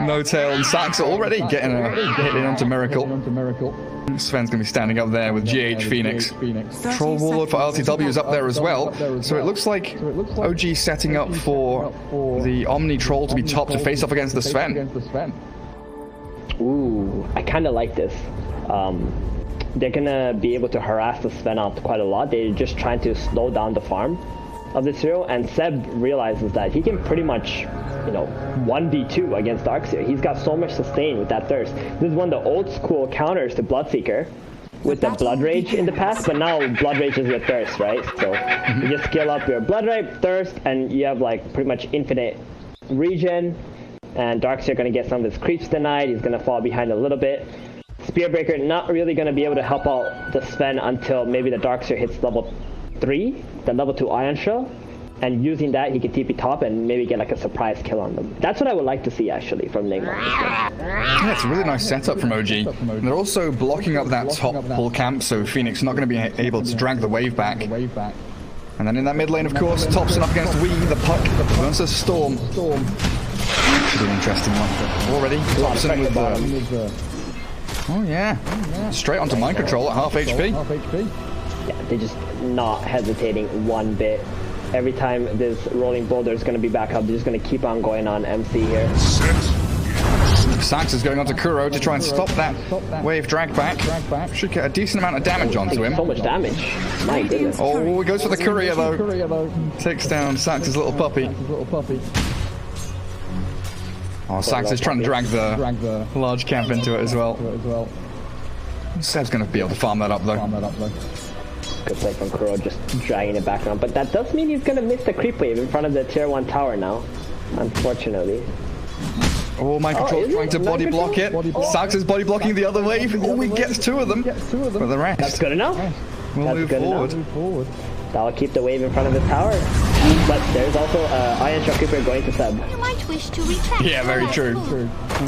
No Tail and Saksa already getting in onto Miracle. Sven's going to be standing up there with GH Phoenix. Troll Warlord for LTW is up there as well. So it looks like OG setting up for the Omni Troll to be top to face off against the Sven. Ooh, I kind of like this. They're going to be able to harass the Sven out quite a lot. They're just trying to slow down the farm of this hero, and Seb realizes that he can pretty much, you know, 1v2 against Darkseer. He's got so much sustain with that Thirst. This is one of the old school counters to Bloodseeker with the Blood Rage in the past, but now Blood Rage is with Thirst, right? So you just skill up your Blood Rage, Thirst, and you have like pretty much infinite regen, and Darkseer going to get some of his creeps denied. He's going to fall behind a little bit. Spearbreaker not really going to be able to help out the Sven until maybe the Darkseer hits level 3, the level 2 Ion Shell, and using that he can TP top and maybe get like a surprise kill on them. That's what I would like to see actually from Nigma. Yeah, it's a really nice setup from OG. They're also blocking up that top pull camp, so Phoenix not going to be able to drag the wave back. And then in that mid lane, of course, Thompson up against Wee, the Puck versus Storm. Should be an interesting one. Already, Thompson with oh yeah, straight onto mind control at half HP. Yeah, they're just not hesitating one bit. Every time this rolling boulder is going to be back up, they're just going to keep on going on MC here. Saksa's going onto Kuro to try and stop that wave drag back. Should get a decent amount of damage onto him. So much damage. My goodness. Oh, he goes for the courier though. Takes down Saksa's little puppy. Oh, Saksa's trying to drag the large camp into it as well. Seb's going to be able to farm that up though. Good play from Kuro, just dragging it back around. But that does mean he's going to miss the creep wave in front of the tier 1 tower now, unfortunately. Oh, mind control's trying to body block it. Saksa's body blocking the other wave. Oh, he gets two of them. But the rest. That's good enough. We'll move forward. That'll keep the wave in front of the tower. But there's also Iron Shell Creeper going to Seb. You might wish to retract. Yeah, very true.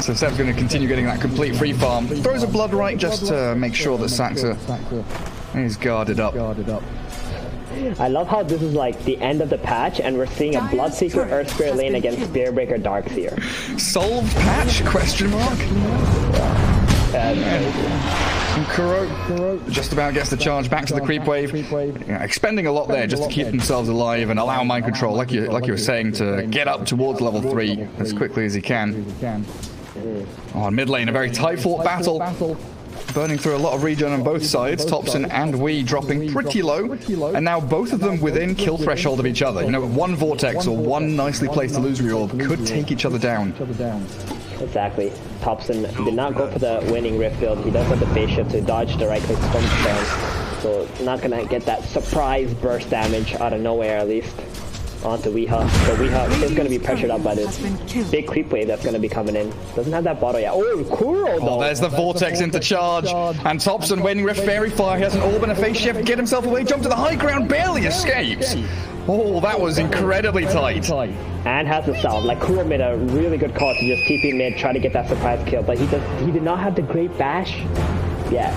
So Seb's going to continue getting that complete free farm. Throws a Blood Right just to make sure that Saksa is guarded up. I love how this is like the end of the patch and we're seeing a Bloodseeker Earth Spirit lane against Spearbreaker Darkseer. Solved patch? Question mark? And Kuro just about gets the charge back to the creep wave. Yeah, expending a lot there just to keep themselves alive and allow mind control, like you were saying, to get up towards level 3 as quickly as he can. Oh, mid lane, a very tight fought battle. Burning through a lot of regen on both sides. Thompson and Wee dropping pretty low. And now both of them within kill threshold of each other. You know, one Vortex or one nicely placed illusory orb could take each other down. Exactly. Thompson did not go for the winning Rift build. He does have the phase shift to dodge the right click Storm Stone. So not going to get that surprise burst damage out of nowhere at least. Onto Weeha. So Weeha is going to be pressured up by this big creep wave that's going to be coming in. Doesn't have that bottle yet. Oh, Kuro though. Oh, there's the Vortex into charge. And Thompson waiting Rift Fairy Fire. He has an orb and a phase shift. Get himself away. Jump to the high ground. Barely escapes. Oh, that was incredibly tight. And has the salve. Like Kuro made a really good call to just TP mid, try to get that surprise kill. But he did not have the great bash yet.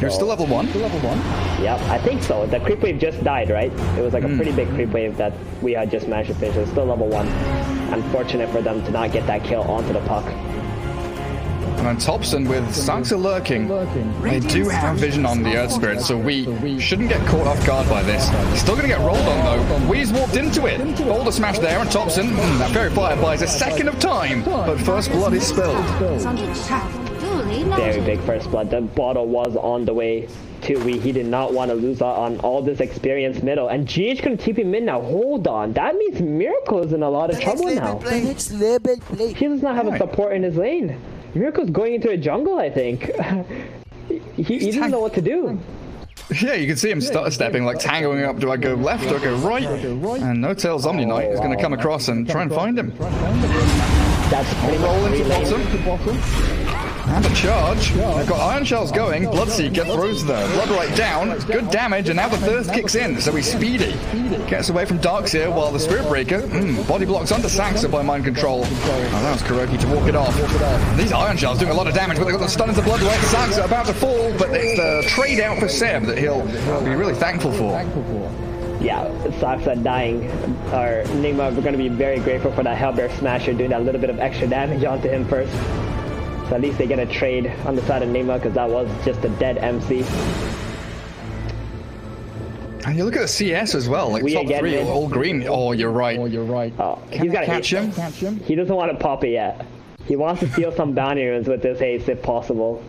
You're still level 1? Yep, I think so. The creep wave just died, right? It was like a pretty big creep wave that we had just managed to finish. It's still level 1. Unfortunate for them to not get that kill onto the puck. And then Thompson with Saksa lurking. They do have vision on the Earth Spirit, so we shouldn't get caught off guard by this. He's still going to get rolled on though. Wee's walked into it. Boulder smash there, and Thompson, that Fairy Fire buys a second of time, but first blood is spilled. Very big first blood. The bottle was on the way to Wee. He did not want to lose out on all this experience middle. And GH can TP him in now. Hold on. That means Miracle is in a lot of trouble now. He does not have a support in his lane. Miracle's going into a jungle, I think. he doesn't know what to do. Yeah, you can see him stepping, like tangoing up. Do I go left or go right? And No Tail's Omni Knight is going to come across and try and find him. That's pretty roll into bottom. And a charge. They've got Iron Shells going. Bloodseeker throws the Blood Right down. Good damage, and now the Thirst kicks in. So he's speedy. Gets away from Darkseer while the Spirit Breaker body blocks onto Saksa by mind control. Allows Kuroki to walk it off. These Iron Shells doing a lot of damage, but they've got the stun into Blood Right. Saksa about to fall, but it's the trade out for Seb that he'll be really thankful for. Yeah, Saksa dying. Or Nigma, we're going to be very grateful for that Hellbear Smasher doing that little bit of extra damage onto him first. So at least they get a trade on the side of Nigma because that was just a dead MC. And you look at the CS as well, like top three, all green. Oh, you're right. Oh, he's got to catch him. He doesn't want to pop it yet. He wants to steal some bounty runes with this haste if possible.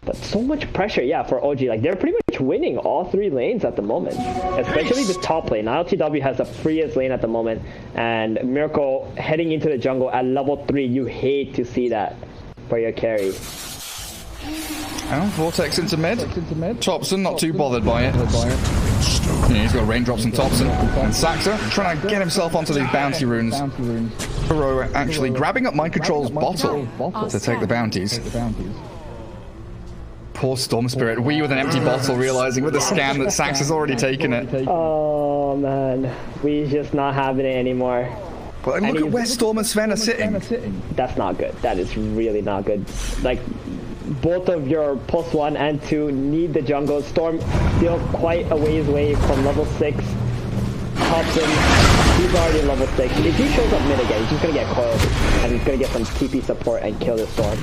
But so much pressure, yeah, for OG. Like, they're pretty much winning all 3 lanes at the moment. Especially the top lane. ILTW has the freest lane at the moment. And Miracle heading into the jungle at level 3. You hate to see that for your carry. Oh, Vortex into mid. Thompson not too bothered by it. Yeah, he's got raindrops on Thompson. And Saksa trying to get himself onto these bounty runes. Hero actually grabbing up Mind Control's bottle to take the bounties. Poor Storm Spirit. We with an empty bottle, realizing with the scan that Saksa's already taken it. Oh man, we just not having it anymore. But look at where Storm and Sven are sitting. That's not good. That is really not good. Like, both of your +1 and 2 need the jungle. Storm still quite a ways away from level 6. Thompson, he's already level 6. If he shows up mid again, he's just going to get coiled. And he's going to get some TP support and kill the Storm.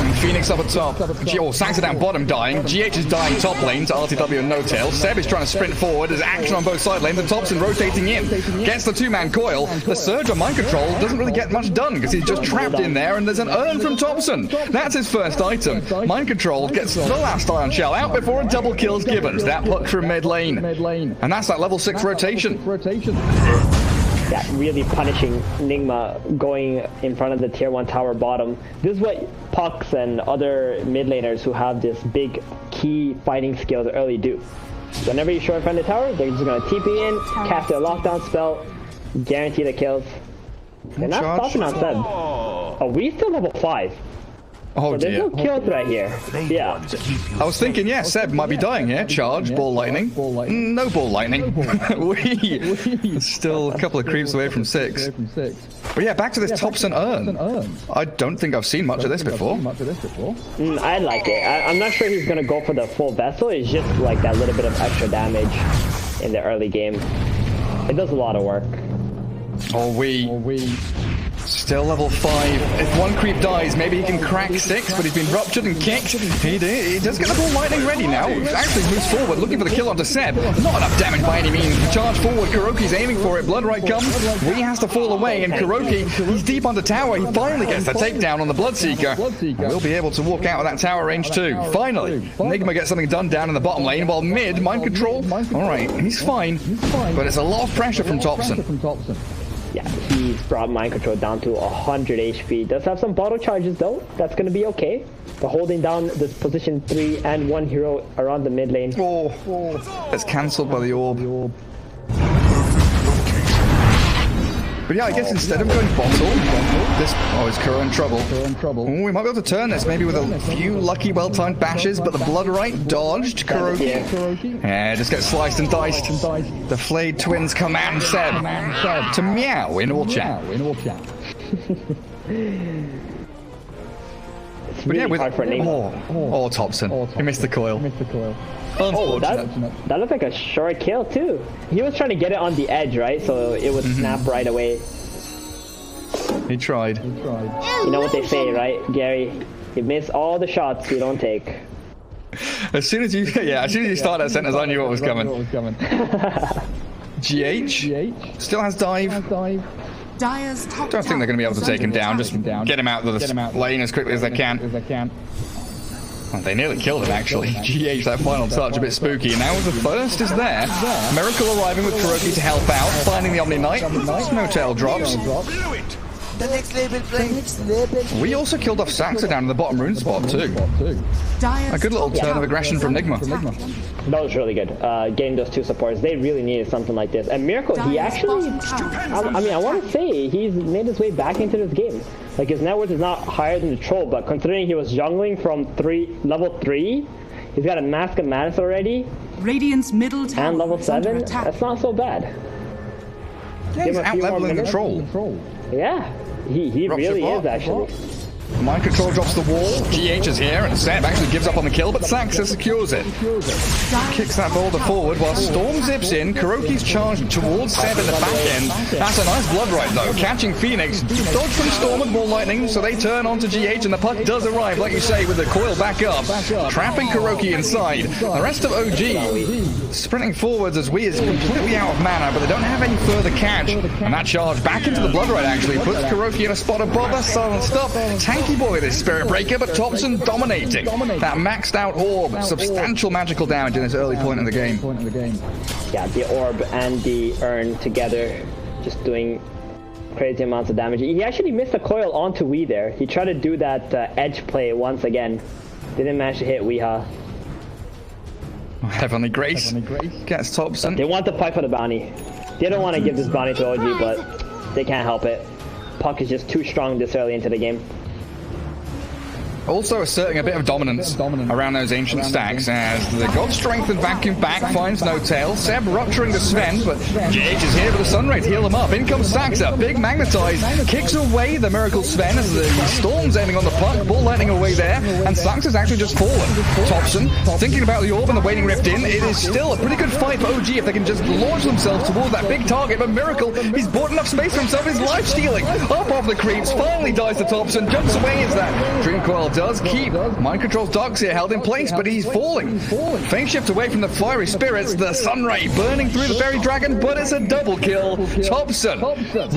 And Phoenix up at top. Oh, Saksa down bottom dying. GH is dying top lane to RTW and No Tail. Seb is trying to sprint forward. There's action on both side lanes. And Thompson rotating in. Gets the 2-man coil. The surge on Mind Control doesn't really get much done because he's just trapped in there. And there's an urn from Thompson. That's his first item. Mind Control gets the last Iron Shell out before a double kill's given. That puck from mid lane. And that's that level 6 rotation. Yeah, really punishing Nigma going in front of the tier 1 tower bottom. This is what Pucks and other mid laners who have this big key fighting skills early do. Whenever you show in front of the tower, they're just going to TP in, cast their lockdown spell, guarantee the kills. They're not stopping on Seb. Oh, we still level 5. Oh, so there's no kill threat here. Yeah. I was thinking, yeah, Seb might be dying here. Charge, ball lightning. No ball lightning. We still a couple of creeps away from 6. But yeah, back to this Thompson urn. I don't think I've seen much of this before. I like it. I'm not sure he's going to go for the full vessel. It's just like that little bit of extra damage in the early game. It does a lot of work. Oh, we still level 5. If one creep dies, maybe he can crack 6, but he's been ruptured and kicked. He does get the ball lightning ready now. He actually moves forward, looking for the kill onto Seb. Not enough damage by any means. Charge forward, Kuroki's aiming for it. Bloodright comes. We has to fall away, and Kuroki, he's deep under tower. He finally gets the takedown on the Bloodseeker. We'll be able to walk out of that tower range too. Finally, Nigma gets something done down in the bottom lane, while mid, Mind Control. Alright, he's fine, but it's a lot of pressure from Thompson. Yeah, he's brought Mind Control down to 100 HP. Does have some bottle charges though. That's going to be okay. But holding down this position 3 and 1 hero around the mid lane. Oh, it's cancelled by the orb. But yeah, I guess instead of going bottle, is Kuro in trouble. Ooh, we might be able to turn this, maybe with a few lucky, well-timed bashes, but the Bloodright dodged Kuroki. Yeah, just gets sliced and diced. The Flayed Twins command Seb to meow in all chat. But yeah, with Thompson. He missed the coil. Oh, that looked like a short kill too. He was trying to get it on the edge, right? So it would snap right away. He tried. You know what they say, right, Gary? You miss all the shots you don't take. As soon as you start that sentence, I knew what was coming. GH still has dive. Don't think they're going to be able to take him down. Just get him out of the lane as quickly as they can. Well, they nearly killed him, actually. GH, that final touch, a bit spooky. And now the first is there. Miracle arriving with Kuroki to help out, finding the Omni Knight. No tail drops. The next label play. We also killed off Saksa down in the bottom rune spot, too. A good little turn of aggression from Nigma. That was really good. Getting those 2 supports, they really needed something like this. And Miracle, he actually, I want to say, he's made his way back into this game. Like, his net worth is not higher than the Troll, but considering he was jungling from level 3, he's got a Mask of Madness already. Radiant's middle tower and level 7, that's not so bad. Yeah, he's out-leveling the Troll. Yeah, he really is, actually. Mind control drops the wall. GH is here, and Seb actually gives up on the kill, but Saksa secures it. Kicks that boulder forward while Storm zips in. Kuroki's charged towards Seb in the back end. That's a nice blood right, though. Catching Phoenix. Dodge from Storm with more lightning, so they turn onto GH, and the puck does arrive, like you say, with the coil back up. Trapping Kuroki inside. The rest of OG sprinting forwards as we is completely out of mana, but they don't have any further catch. And that charge back into the blood right actually puts Kuroki in a spot above us. Silent stop. Tanky boy this Spirit Breaker, but Thompson dominating. That maxed out orb. Substantial magical damage in this early point in the game. Yeah, the orb and the urn together just doing crazy amounts of damage. He actually missed a coil onto Wee there. He tried to do that edge play once again. Didn't manage to hit Weeha. Heavenly Grace gets Thompson. They want to fight for the bounty. They don't want to give this bounty to OG, but they can't help it. Puck is just too strong this early into the game. Also asserting a bit of dominance around those ancient stacks as the God Strength and Vacuum back finds no tail. Seb rupturing the Sven, but GH is here for the Sunray to heal him up. In comes Saksa, big magnetize, kicks away the Miracle Sven as the Storm's aiming on the puck, ball lightning away there, and Saksa's actually just fallen. Thompson thinking about the orb and the Waning Rift in. It is still a pretty good fight for OG if they can just launch themselves towards that big target, but Miracle, he's bought enough space for himself, he's life stealing. Up off the creeps, finally dies to Thompson, jumps away as that Dream Coil does keep Mind Control's dogs here held in place, but he's falling. Phase shift away from the fiery spirits, the Sunray burning through the Fairy Dragon, but it's a double kill. Thompson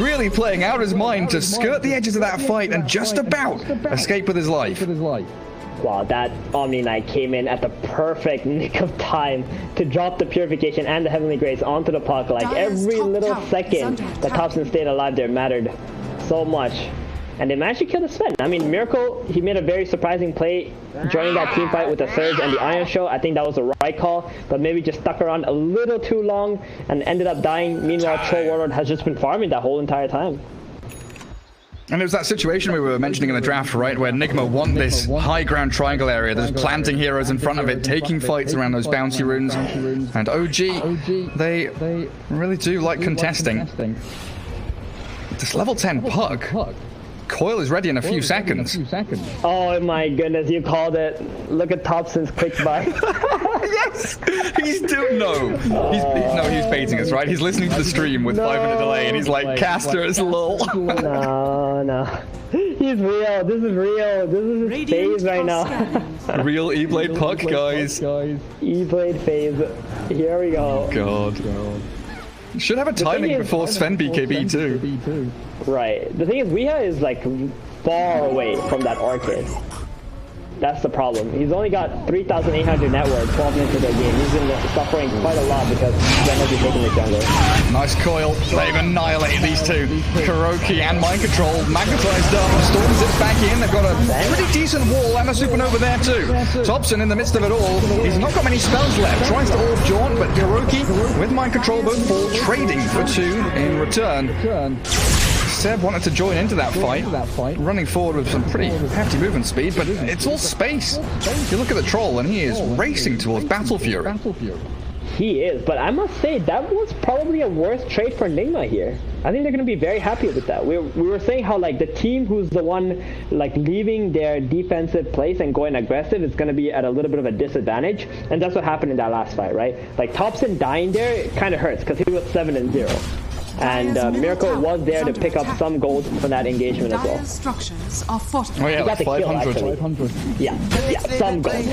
really playing out his mind to skirt the edges of that fight and just about escape with his life. Wow, that Omni Knight came in at the perfect nick of time to drop the Purification and the Heavenly Grace onto the puck. Like every little second that Thompson stayed alive there mattered so much. And they managed to kill the Sven. I mean, Miracle, he made a very surprising play joining that team fight with the Surge and the Iron Show. I think that was the right call, but maybe just stuck around a little too long and ended up dying. Meanwhile, Troll Warlord has just been farming that whole entire time. And it was that situation we were mentioning in the draft, right, where Nigma want this high ground triangle area. There's planting heroes in front of it, taking fights around those bouncy runes. And OG, they really do like contesting. This level 10 puck. Coil is ready in a few seconds. Oh my goodness, you called it. Look at Thompson's quick buy. Yes! He's doing he's baiting us, right? He's listening to the stream with 5-minute delay and he's like, caster is lol. No. He's real. This is real. This is his phase right now. Real E-Blade puck, guys. E-Blade phase. Here we go. God. Should have a timing before Sven BKB too. Right. The thing is, Weeha is like far away from that Orchid. That's the problem. He's only got 3,800 net worth 12 minutes of the game. He's been suffering quite a lot because Sven has been taking the jungle. Nice coil. They've annihilated these two. Kuroki and Mind Control magnetized up. Storm zips back in. They've got a pretty decent wall and a supernova there too. Thompson in the midst of it all. He's not got many spells left. Tries to orb jaunt, but Kuroki with Mind Control both fall, trading for 2 in return. Seb wanted to join into that fight, running forward with some pretty hefty movement speed, but it's all space. You look at the Troll and he is racing towards Battle Fury. He is, but I must say that was probably a worse trade for Nigma here. I think they're going to be very happy with that. We were saying how like the team who's the one like leaving their defensive place and going aggressive is going to be at a little bit of a disadvantage, and that's what happened in that last fight, right? Like Thompson dying there kind of hurts because he was 7-0. And Miracle was there to pick up some gold from that engagement as well. Structures are fortified. Oh yeah, like 500. Yeah, some gold.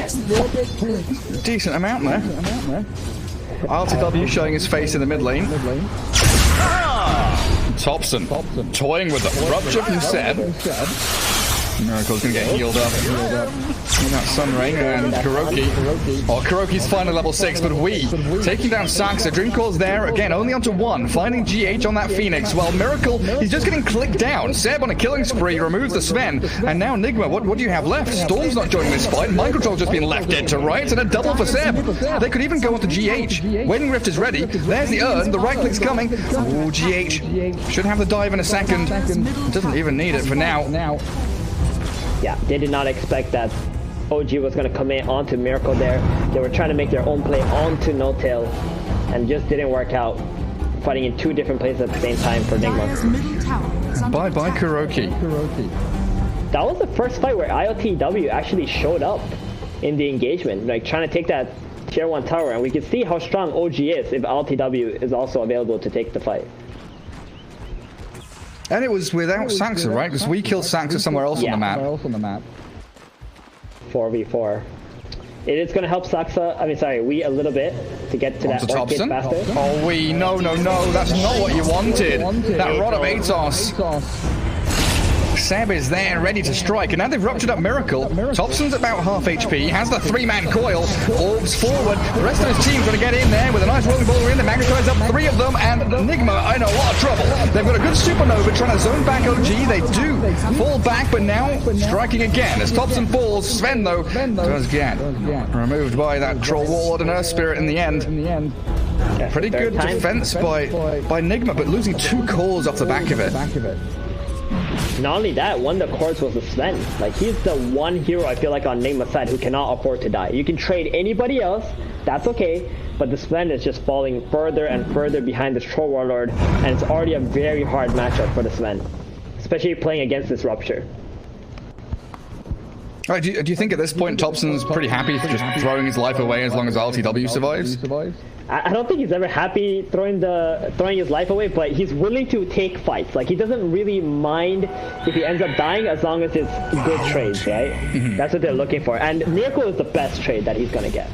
Decent amount there. RTW showing his face in the mid lane. Thompson toying with the rupture from Seb. Miracle's gonna get healed up. That Sunray and Kuroki. Oh, Kuroki's finally level 6, but we taking down Saksa. Dream Core's there again, only onto 1. Finding GH on that Phoenix. Well, Miracle, he's just getting clicked down. Seb on a killing spree removes the Sven, and now Nigma. What do you have left? Storm's not joining this fight. Mind Control's just been left dead to rights, and a double for Seb. They could even go onto GH. Waning Rift is ready. There's the urn. The right click's coming. Oh, GH should have the dive in a second. Doesn't even need it for now. Yeah, they did not expect that OG was going to come in onto Miracle there. They were trying to make their own play onto No Tail, and just didn't work out. Fighting in 2 different places at the same time for Nigma. Bye-bye, Kuroki. that was the first fight where ILTW actually showed up in the engagement, like trying to take that tier 1 tower, and we can see how strong OG is if ILTW is also available to take the fight. And it was without Saksa, right? Because we killed Saksa somewhere else on the map. 4v4. It is going to help Saksa, we a little bit to get to that orchid faster. Oh, no, that's not what you wanted. That Rod of Atos. Seb is there, ready to strike, and now they've ruptured up Miracle. Thompson's about half HP, has the 3-man coil, orbs forward. The rest of his team's going to get in there with a nice rolling ball in. The magnetized up 3 of them, and Nigma in a lot of trouble. They've got a good supernova trying to zone back OG. They do fall back, but now striking again. As Thompson falls, Sven, though, does get removed by that Troll Warlord and Earth Spirit in the end. Pretty good defense by Nigma, but losing 2 cores off the back of it. Not only that, one of the cores was the Sven. Like, he's the one hero I feel like on Nigma's side who cannot afford to die. You can trade anybody else, that's okay, but the Sven is just falling further and further behind this Troll Warlord, and it's already a very hard matchup for the Sven, especially playing against this Rupture. Right, do you think at this point Thompson's pretty happy for just throwing his life away as long as LTW survives? I don't think he's ever happy throwing his life away, but he's willing to take fights. Like, he doesn't really mind if he ends up dying as long as it's good trades, right? That's what they're looking for. And Miracle is the best trade that he's going to get.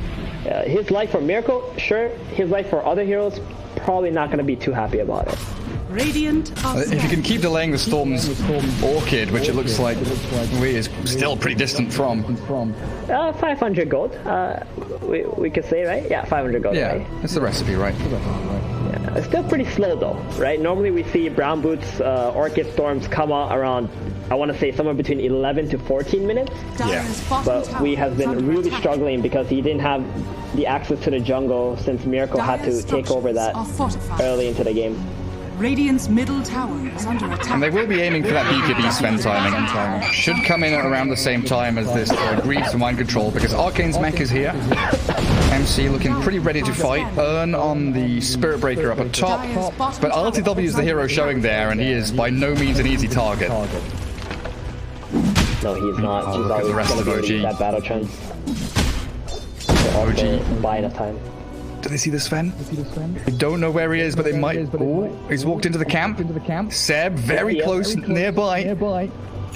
His life for Miracle, sure. His life for other heroes, probably not going to be too happy about it. Radiant if you can keep delaying the Storm's Orchid, which it looks like we is still pretty distant from. 500 gold, we could say, right? Yeah, 500 gold, yeah, right? That's the recipe, right? Yeah, it's still pretty slow though, right? Normally we see Brown Boots Orchid Storms come out around, I want to say somewhere between 11 to 14 minutes. Yeah. But we have been really struggling because he didn't have the access to the jungle since Miracle had to take over that early into the game. Radiant's middle tower is under attack. And they will be aiming for that BKB Sven timing. Should come in at around the same time as this Greaves for mind control, because Arcane's mech is here. MC looking pretty ready to fight. Earn on the Spirit Breaker up at top. But LTW is the hero showing there, and he is by no means an easy target. No, he's not. He's look at the rest of OG. That battle trend. OG. Buy enough time. Do they see the Sven? They don't know where he is, but they might. Oh, he's walked into the camp. Seb, very close, nearby.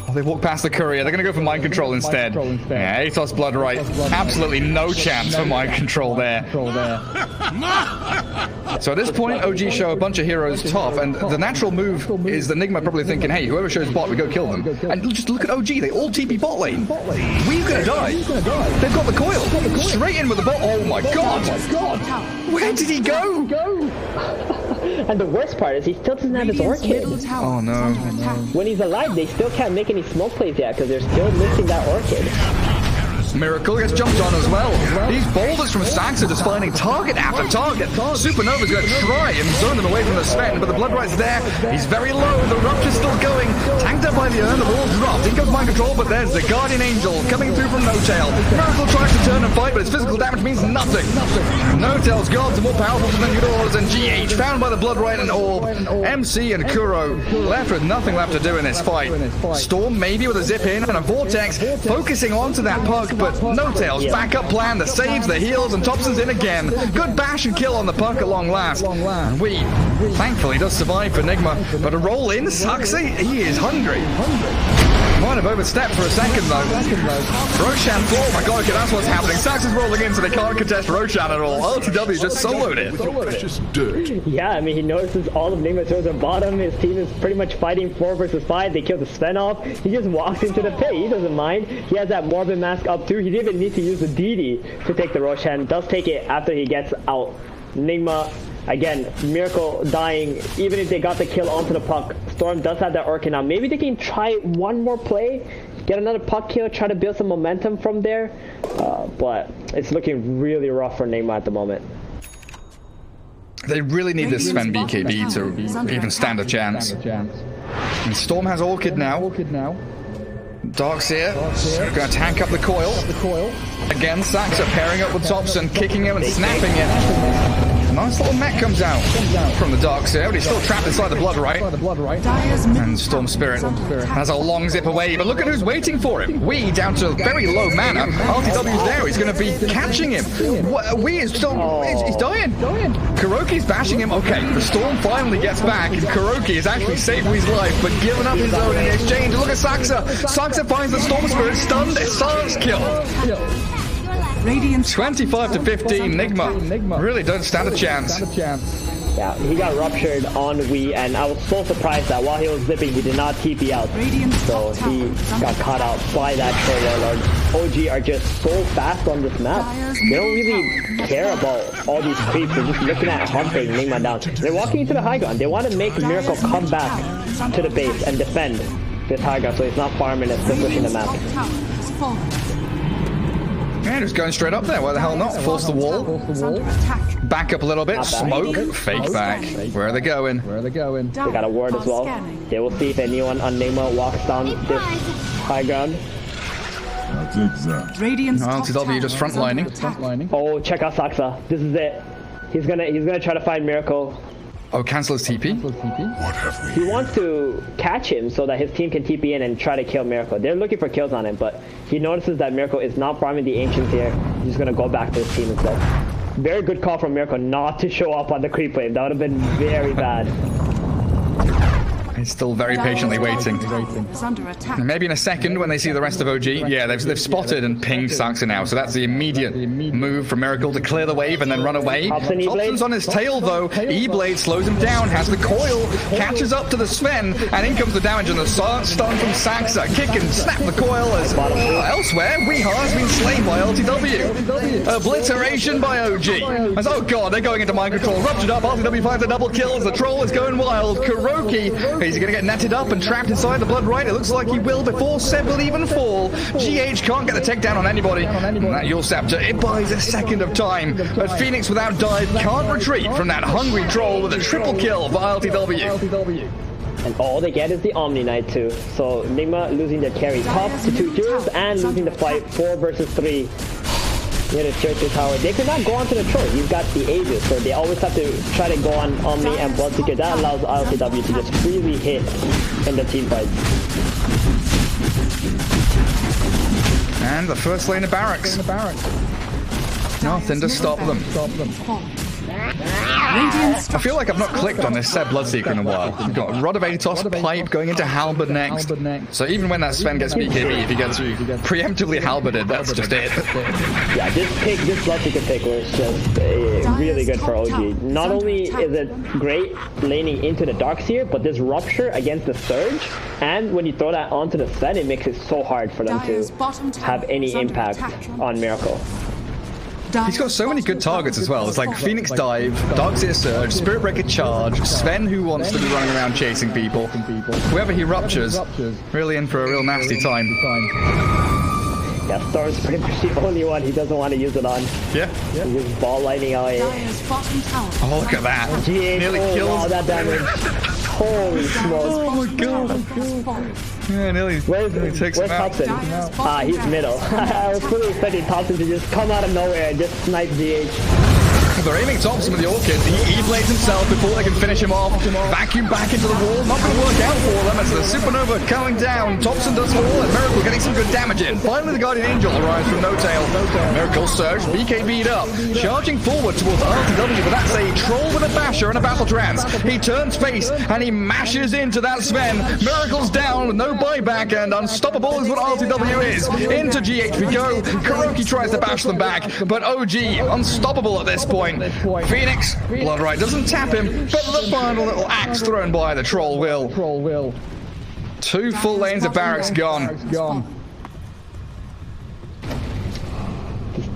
Oh, they walk past the courier. They're going to go for mind control instead. Yeah, Atos Blood right. Absolutely no chance for mind control there. So at this point, OG show a bunch of heroes top, and the natural move is that Nigma probably thinking, hey, whoever shows bot, we go kill them. And just look at OG. They all TP bot lane. We're going to die. They've got the coil. Straight in with the bot. Oh my god. Where did he go? And the worst part is he still doesn't have his Orchid. Oh no. When he's alive, they still can't make any smoke plays yet because they're still missing that Orchid. Miracle gets jumped on as well. These boulders from Saksa just finding target after target. Supernova's going to try and zone them away from the Sven, but the Blood Right's there. He's very low. The Rupture's still going. Tanked up by the Urn. The wall dropped. In comes mind control, but there's the Guardian Angel coming through from No-Tail. Miracle tries to turn and fight, but his physical damage means nothing. No-Tail's gods are more powerful than Eudora's, and GH found by the Blood Right and Orb. MC and Kuro left with nothing left to do in this fight. Storm maybe with a zip in and a Vortex focusing onto that puck, but No-Tail's backup plan, the saves, the heals, and Thompson's in again. Good bash and kill on the puck at long last. And we, thankfully, does survive for Nigma, but a roll in, Saksa, he is hungry. Might have overstepped for a second though. Roshan, oh my god, okay, that's what's happening. Saksa's rolling in so they can't contest Roshan at all. LTW just soloed it. Yeah, I mean, he notices all of Nigma's heroes at bottom. His team is pretty much fighting 4 versus 5. They kill the Sven off. He just walks into the pit. He doesn't mind. He has that Morbid Mask up too. He didn't even need to use the DD to take the Roshan. Does take it after he gets out. Nigma, again, Miracle dying. Even if they got the kill onto the puck, Storm does have that Orchid now. Maybe they can try one more play, get another puck kill, try to build some momentum from there. But it's looking really rough for Nigma at the moment. They really need this Sven BKB to even stand a chance. And Storm has Orchid now. Dark's here. Going to tank up the coil. Again, Saksa pairing up with Thompson, kicking him and snapping it. Nice little mech comes out from the dark here, but he's still trapped inside the blood right. And Storm Spirit has a long zip away, but look at who's waiting for him. We down to very low mana. RTW's there. He's going to be catching him. We is still he's dying. Kuroki's bashing him. Okay, the Storm finally gets back, and Kuroki is actually saving his life, but giving up his own in exchange. Look at Saksa. Saksa finds the Storm Spirit stunned. It's silence kill. 25 to 15. Nigma really don't stand a chance. Yeah, he got ruptured on Wii, and I was so surprised that while he was zipping, he did not TP out. So he got caught out by that Troll Warlord. OG are just so fast on this map. They don't really care about all these creeps. They're just looking at hunting Nigma down. They're walking into the high ground. They want to make Miracle come back to the base and defend this high ground, so he's not farming and still pushing the map. And just going straight up there. Why the hell not? Force the wall. Back up a little bit. Smoke. Fake back. Where are they going? They got a ward as well. They will see if anyone on Nigma walks down this high ground. LTW just frontlining. Oh, check out Saksa. This is it. He's gonna try to find Miracle. Oh, cancel his TP. He wants to catch him so that his team can TP in and try to kill Miracle. They're looking for kills on him, but he notices that Miracle is not farming the Ancients here. He's just gonna go back to his team instead. Very good call from Miracle not to show up on the creep wave. That would have been very bad. He's still very patiently waiting. Maybe in a second when they see the rest of OG. Yeah, they've spotted and pinged Saksa now, so that's the immediate move from Miracle to clear the wave and then run away. Thompson's on his tail though. E-Blade slows him down, has the coil, catches up to the Sven, and in comes the damage and the stun from Saksa. Kick and snap the coil as elsewhere. Weeha has been slain by LTW. Obliteration by OG. As, oh god, they're going into mind control. Ruptured up, LTW finds a double kill as the troll is going wild. Kuroki, is he going to get netted up and trapped inside the blood right? It looks like he will before Seb will even fall. GH can't get the takedown on anybody. That Your Scepter, it buys a second of time. But Phoenix without dive can't retreat from that hungry troll with a triple kill for LTW. And all they get is the Omni Knight too. So Nigma losing their carry top to 2 heroes and losing the fight 4 versus 3. Near the Churchill Tower. They could not go onto the troll. You've got the Aegis, so they always have to try to go on Omni and Bloodseeker. That allows LTW to just freely hit in the team fights. And the first lane of barracks. Nothing to stop them. I feel like I've not clicked on this Seb Bloodseeker in a while. We've got Rod of Atos, Pipe going into Halberd next. So even when that Sven gets BKB, if he gets preemptively Halberded, that's just it. Yeah, this Bloodseeker pick was just really good for OG. Not only is it great laning into the Darkseer, but this Rupture against the Surge, and when you throw that onto the Sven, it makes it so hard for them to have any impact on Miracle. He's got so many good targets as well. It's like Phoenix Dive, Darkseer Surge, Spirit Breaker Charge, Sven who wants to be running around chasing people. Whoever he ruptures, really in for a real nasty time. Yeah, Storm's pretty much the only one he doesn't want to use it on. Yeah. He's ball lighting out here. Oh, look at that. Nearly kills. All that damage. Holy smokes. Oh my god. Yeah, nearly takes him out. Thompson? He's middle. I was fully expecting Thompson to just come out of nowhere and just snipe GH. They're aiming Thompson with the Orchid. He E-blades himself before they can finish him off. Vacuum back into the wall. Not going to work out for them as the Supernova coming down. Thompson does fall and Miracle getting some good damage in. Finally the Guardian Angel arrives from No Tail. Miracle Surge, BKB'd up. Charging forward towards RTW, but that's a troll with a basher and a battle trance. He turns face and he mashes into that Sven. Miracle's down with no buyback and unstoppable is what RTW is. Into GH we go. Kuroki tries to bash them back, but OG unstoppable at this point. Phoenix, Bloodright doesn't tap him, but the final little axe thrown by the troll will. 2 full lanes of barracks gone.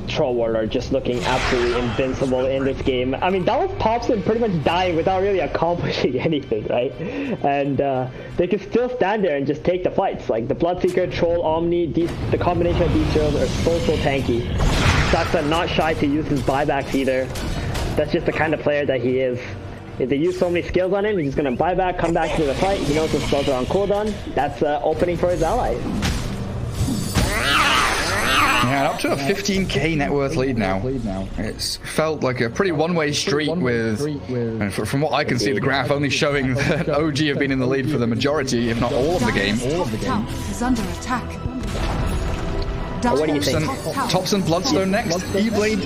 Troll Warlord just looking absolutely invincible in this game. I mean, that was Thompson pretty much dying without really accomplishing anything, right? And they can still stand there and just take the fights. Like the Bloodseeker, Troll, Omni, the combination of these heroes are so tanky. Saksa not shy to use his buybacks either. That's just the kind of player that he is. If they use so many skills on him, he's just going to buy back, come back to the fight. He knows his spells are on cooldown. That's opening for his ally. Yeah, up to a 15k net worth lead now. It's felt like a pretty one-way street with, and from what I can see, the graph only showing that OG have been in the lead for the majority, if not all of the game. Tower is under attack. What do you think? Thompson, Bloodstone next. E-Blade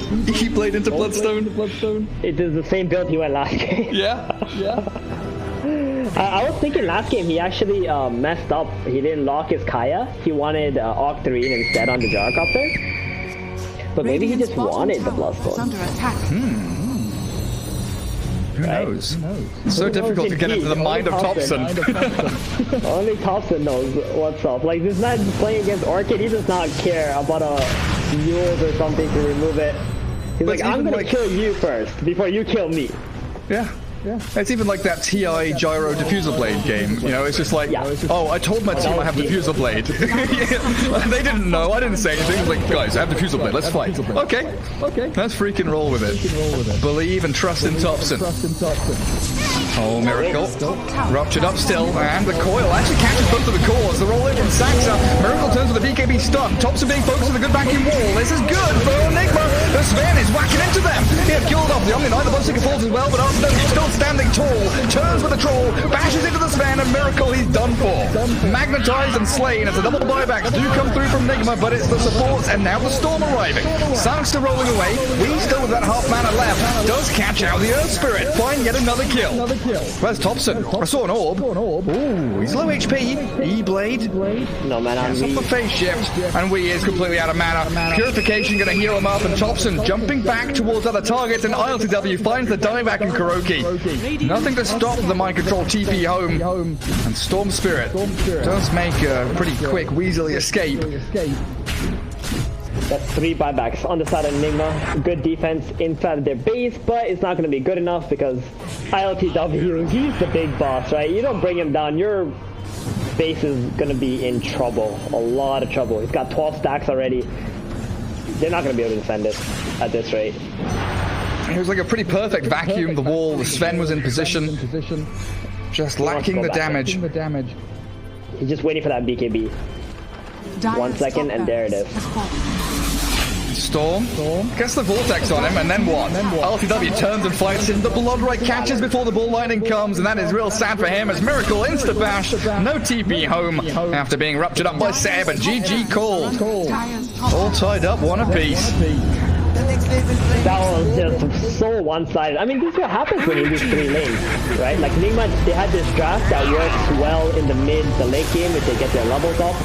into Bloodstone. It is the same build he went last game. Yeah. I was thinking last game he actually messed up. He didn't lock his Kaya. He wanted Octarine instead on the Gyrocopter. But maybe he just wanted the Bloodstone. Under attack. Who knows? It's so difficult to get into the mind of Thompson. Only Thompson knows what's up. Like, this man playing against Orchid, he does not care about a mules or something to remove it. He's like, I'm gonna kill you first before you kill me. Yeah. It's even like that TI Gyro Diffuser Blade game. You know, it's just like, oh, I told my team I have Diffuser Blade. They didn't know. I didn't say anything. It was like, guys, I have Diffuser Blade. Let's fight. Okay. Let's freaking roll with it. Believe and trust in Thompson. Oh, Miracle. Ruptured up still. And the coil actually catches both of the cores. The roll in from Saksa. Miracle turns with a BKB stun. Thompson being focused with a good vacuum wall. This is good for Nigma. The Sven is whacking into them. He had killed off the Omni Knight. The Bloodseeker falls as well, but Arsenal still standing tall. Turns with the troll. Bashes into the Sven, and Miracle, he's done for. Magnetized and slain as the double buybacks do come through from Nigma, but it's the supports and now the Storm arriving. Saksa rolling away. We still with that half mana left. Does catch out the Earth Spirit. Find yet another kill. Where's Thompson? I saw an orb. Ooh, he's low HP. E-Blade. No, man, Off the phase shift. And Wee is completely out of mana. Purification going to heal him up. And Thompson jumping back towards other targets. And ILTW finds the dieback in Kuroki. Nothing to stop the mind control TP home. And Storm Spirit does make a pretty quick Weasley escape. That's 3 buybacks on the side of Nigma. Good defense inside of their base, but it's not going to be good enough because ILTW, he's the big boss, right? You don't bring him down, your base is going to be in trouble. A lot of trouble. He's got 12 stacks already. They're not going to be able to defend this at this rate. It was like a pretty perfect vacuum. The wall, the Sven was in position. Just lacking the damage. He's just waiting for that BKB. 1 second, and there it is. Storm gets the Vortex on him, and then what? LTW turns and fights him. The Bloodright catches before the Bull Lightning comes, and that is real sad for him as Miracle insta-bash. No TP home after being ruptured up by Seb, and GG called. All tied up, one apiece. That was just so one-sided. I mean, this is what happens when you lose 3 lanes, right? Like Nigma, they had this draft that works well in the mid, the late game if they get their levels up.